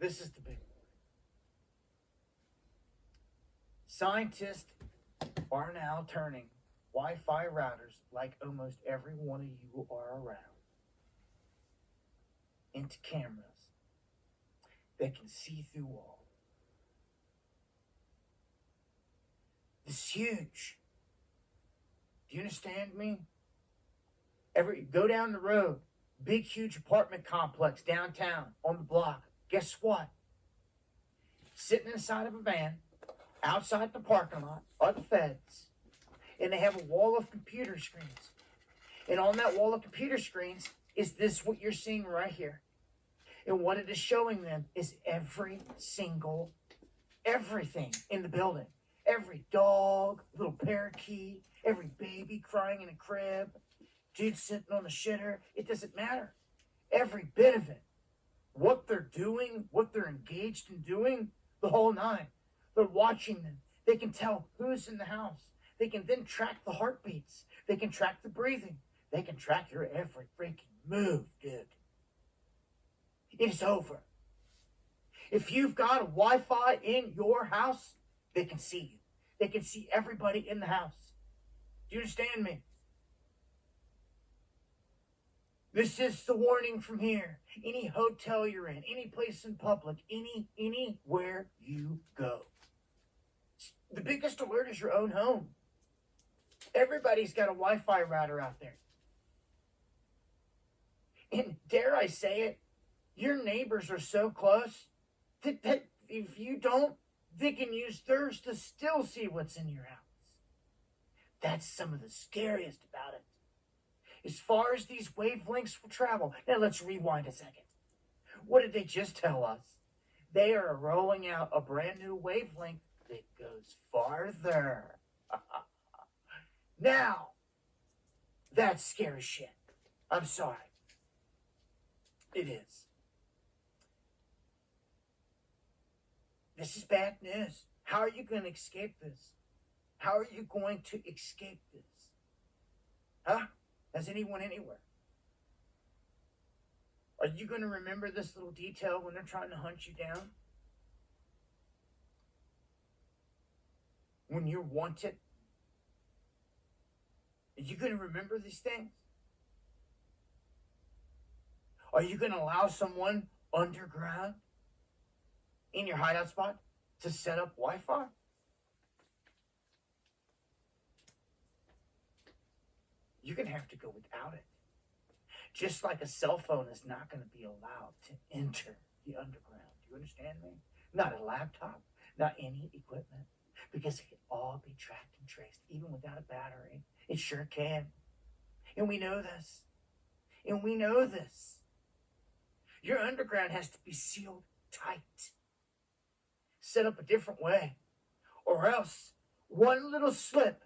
This is the big one. Scientists are now turning Wi-Fi routers, like almost every one of you are around, into cameras that can see through walls. This is huge. Do you understand me? Go down the road, big, huge apartment complex downtown on the block. Guess what? Sitting inside of a van, outside the parking lot, are the feds, and they have a wall of computer screens. And on that wall of computer screens is this what you're seeing right here. And what it is showing them is everything in the building. Every dog, little parakeet, every baby crying in a crib, dude sitting on the shitter. It doesn't matter. Every bit of it. What they're doing, what they're engaged in doing, the whole nine. They're watching them. They can tell who's in the house. They can then track the heartbeats. They can track the breathing. They can track your every freaking move, dude. It is over. If you've got a Wi-Fi in your house, they can see you. They can see everybody in the house. Do you understand me? This is the warning from here. Any hotel you're in, any place in public, anywhere you go. The biggest alert is your own home. Everybody's got a Wi-Fi router out there. And dare I say it, your neighbors are so close that if you don't, they can use theirs to still see what's in your house. That's some of the scariest about it. As far as these wavelengths will travel. Now let's rewind a second. What did they just tell us? They are rolling out a brand new wavelength that goes farther. Now, that's scary shit. I'm sorry. It is. This is bad news. How are you going to escape this? How are you going to escape this? Huh? Has anyone anywhere? Are you going to remember this little detail when they're trying to hunt you down? When you're wanted? Are you going to remember these things? Are you going to allow someone underground in your hideout spot to set up Wi-Fi? You're going to have to go without it. Just like a cell phone is not going to be allowed to enter the underground. Do you understand me? Not a laptop, not any equipment. Because it can all be tracked and traced, even without a battery. It sure can. And we know this. And we know this. Your underground has to be sealed tight. Set up a different way. Or else, one little slip,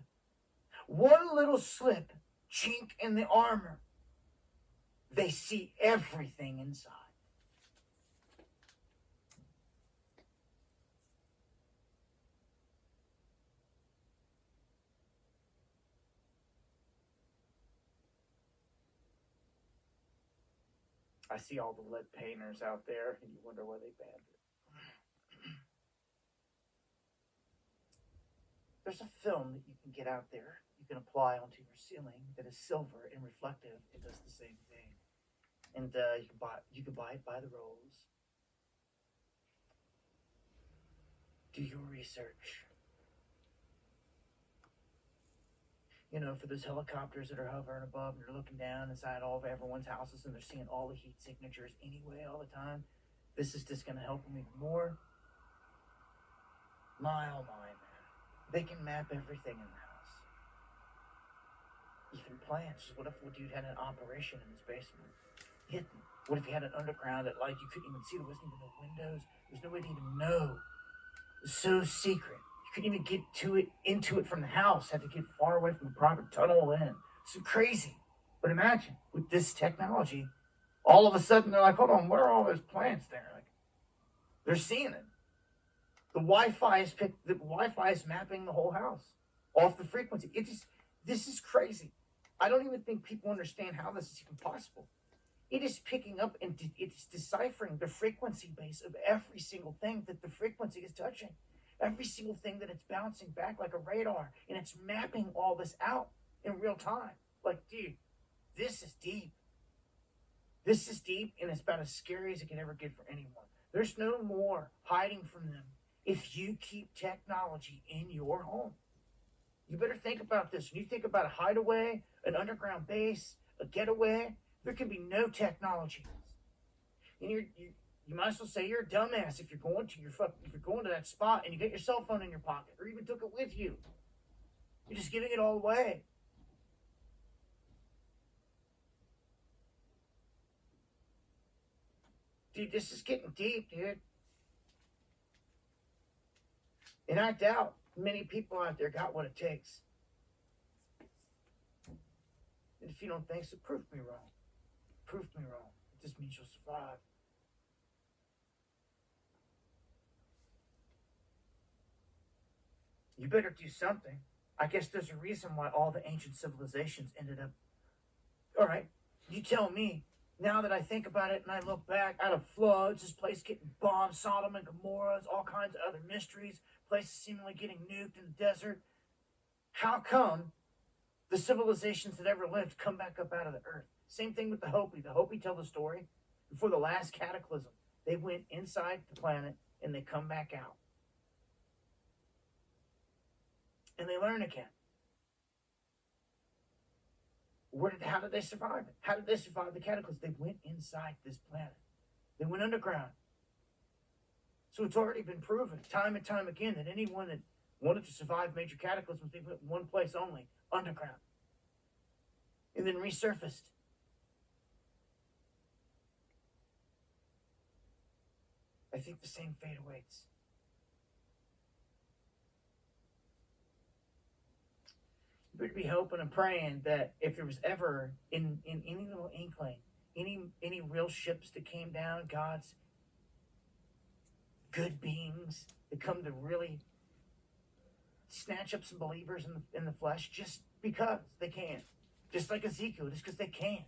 chink in the armor, they see everything inside. I see all the lead painters out there, and you wonder why they banned it. There's a film that you can get out there, you can apply onto your ceiling that is silver and reflective. It does the same thing. And you can buy it by the rolls. Do your research. You know, for those helicopters that are hovering above and they're looking down inside all of everyone's houses and they're seeing all the heat signatures anyway all the time, this is just going to help them even more. My oh my, man. They can map everything in the house. Even plants. What if a dude had an operation in his basement? Hidden. What if he had an underground that, like, you couldn't even see? There wasn't even no windows. There's no way to even know. It was so secret. You couldn't even get into it from the house. Had to get far away from the proper tunnel in. It's crazy. But imagine, with this technology, all of a sudden they're like, hold on, what are all those plants there? Like, they're seeing it. The Wi-Fi is mapping the whole house off the frequency. This is crazy. I don't even think people understand how this is even possible. It is picking up and it's deciphering the frequency base of every single thing that the frequency is touching. Every single thing that it's bouncing back like a radar. And it's mapping all this out in real time. Like, dude, this is deep. This is deep, and it's about as scary as it can ever get for anyone. There's no more hiding from them if you keep technology in your home. You better think about this. When you think about a hideaway, an underground base, a getaway, there can be no technology. And you might as well say you're a dumbass if you're going to that spot and you get your cell phone in your pocket or even took it with you. You're just giving it all away. Dude, this is getting deep, dude. And I doubt many people out there got what it takes. And if you don't think so, prove me wrong. Prove me wrong. It just means you'll survive. You better do something. I guess there's a reason why all the ancient civilizations ended up. All right, you tell me. Now that I think about it and I look back, out of floods, this place getting bombed, Sodom and Gomorrah, all kinds of other mysteries, places seemingly getting nuked in the desert. How come the civilizations that ever lived come back up out of the earth? Same thing with the Hopi. The Hopi tell the story. Before the last cataclysm, they went inside the planet and they come back out. And they learn again. How did they survive it? How did they survive the cataclysm? They went inside this planet. They went underground. So it's already been proven time and time again that anyone that wanted to survive major cataclysms, they went one place only, underground. And then resurfaced. I think the same fate awaits. We'd be hoping and praying that if there was ever in any little inkling, any real ships that came down, God's good beings that come to really snatch up some believers in the flesh just because they can. Just like Ezekiel, just because they can.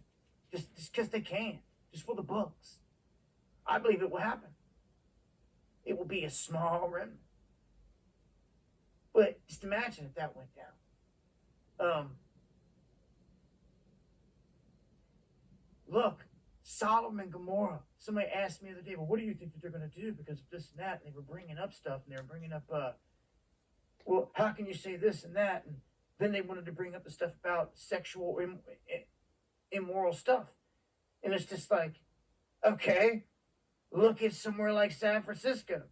Just because they can. Just for the books. I believe it will happen. It will be a small remnant. But just imagine if that went down. Look, Sodom and Gomorrah. Somebody asked me the other day, well, what do you think that they're going to do because of this and that? And they were bringing up stuff, and they were bringing up, well, how can you say this and that? And then they wanted to bring up the stuff about sexual, immoral stuff. And it's just like, okay, look at somewhere like San Francisco.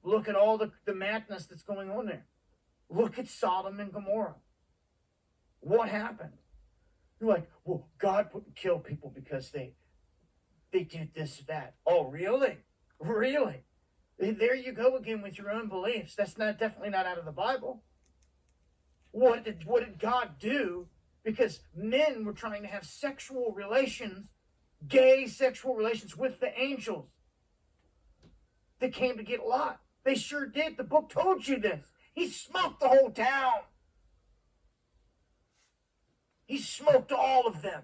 Look at all the madness that's going on there. Look at Sodom and Gomorrah. What happened? You're like, well, God wouldn't kill people because they did this or that. Oh, really? Really? There you go again with your own beliefs. That's definitely not out of the Bible. What did God do? Because men were trying to have sexual relations, gay sexual relations with the angels that came to get Lot. They sure did. The book told you this. He smoked the whole town. He smoked all of them.